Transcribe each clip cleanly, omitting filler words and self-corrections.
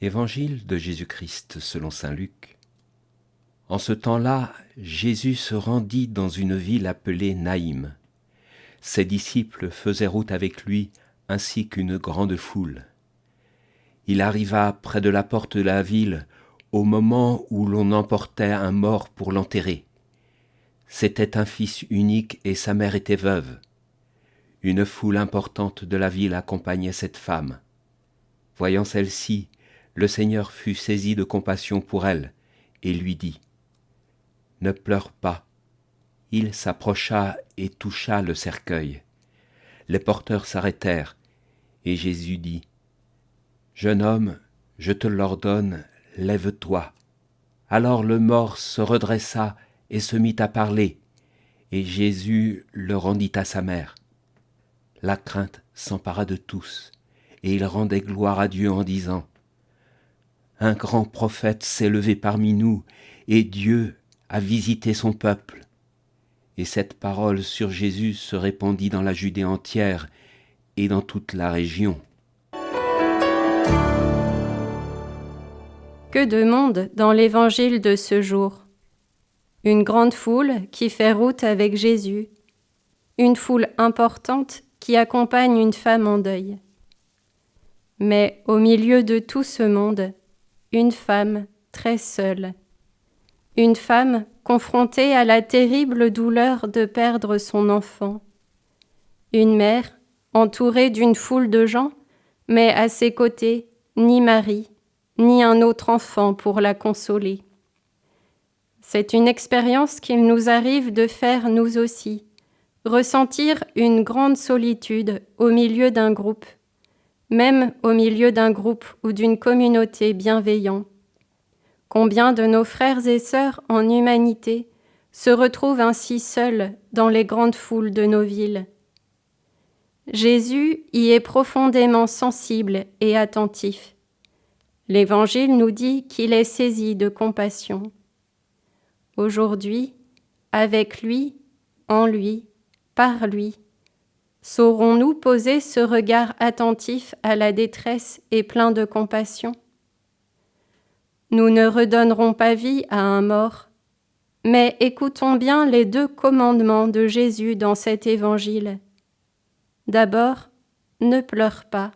Évangile de Jésus-Christ selon saint Luc. En ce temps-là, Jésus se rendit dans une ville appelée Naïm. Ses disciples faisaient route avec lui, ainsi qu'une grande foule. Il arriva près de la porte de la ville au moment où l'on emportait un mort pour l'enterrer. C'était un fils unique et sa mère était veuve. Une foule importante de la ville accompagnait cette femme. Voyant celle-ci, le Seigneur fut saisi de compassion pour elle et lui dit : « Ne pleure pas. » Il s'approcha et toucha le cercueil. Les porteurs s'arrêtèrent et Jésus dit : « Jeune homme, je te l'ordonne, lève-toi. » Alors le mort se redressa et se mit à parler, et Jésus le rendit à sa mère. La crainte s'empara de tous, et ils rendaient gloire à Dieu en disant : « Un grand prophète s'est levé parmi nous, et Dieu a visité son peuple. » Et cette parole sur Jésus se répandit dans la Judée entière et dans toute la région. Que de monde dans l'évangile de ce jour. Une grande foule qui fait route avec Jésus. Une foule importante qui accompagne une femme en deuil. Mais au milieu de tout ce monde, une femme très seule. Une femme confrontée à la terrible douleur de perdre son enfant. Une mère entourée d'une foule de gens, mais à ses côtés, ni Marie, ni un autre enfant pour la consoler. C'est une expérience qu'il nous arrive de faire nous aussi, ressentir une grande solitude au milieu d'un groupe, même au milieu d'un groupe ou d'une communauté bienveillante. Combien de nos frères et sœurs en humanité se retrouvent ainsi seuls dans les grandes foules de nos villes. Jésus y est profondément sensible et attentif. L'Évangile nous dit qu'il est saisi de compassion. Aujourd'hui, avec lui, en lui, par lui, saurons-nous poser ce regard attentif à la détresse et plein de compassion ? Nous ne redonnerons pas vie à un mort, mais écoutons bien les 2 commandements de Jésus dans cet évangile. D'abord, ne pleure pas.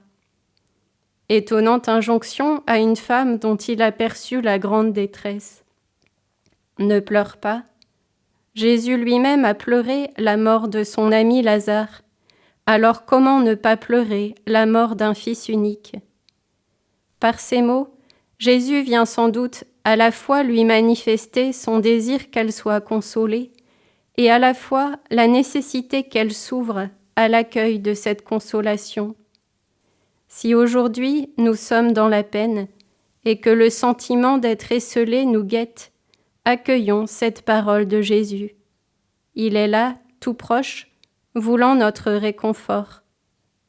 Étonnante injonction à une femme dont il a perçu la grande détresse. Ne pleure pas. Jésus lui-même a pleuré la mort de son ami Lazare. Alors comment ne pas pleurer la mort d'un fils unique ? Par ces mots, Jésus vient sans doute à la fois lui manifester son désir qu'elle soit consolée et à la fois la nécessité qu'elle s'ouvre à l'accueil de cette consolation. Si aujourd'hui nous sommes dans la peine et que le sentiment d'être esseulé nous guette, accueillons cette parole de Jésus. Il est là, tout proche, voulant notre réconfort.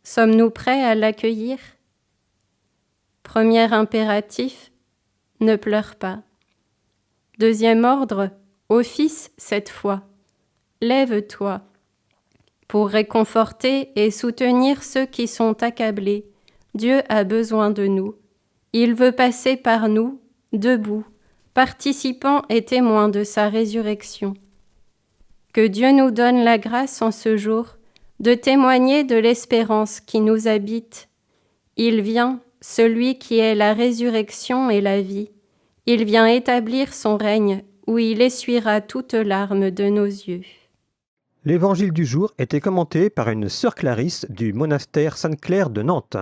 Sommes-nous prêts à l'accueillir ? Premier impératif, ne pleure pas. Deuxième ordre, au Fils cette fois, lève-toi, pour réconforter et soutenir ceux qui sont accablés. Dieu a besoin de nous. Il veut passer par nous, debout, participants et témoins de sa résurrection. Que Dieu nous donne la grâce en ce jour de témoigner de l'espérance qui nous habite. Il vient, celui qui est la résurrection et la vie. Il vient établir son règne où il essuiera toute larme de nos yeux. L'évangile du jour était commenté par une sœur Clarisse du monastère Sainte-Claire de Nantes.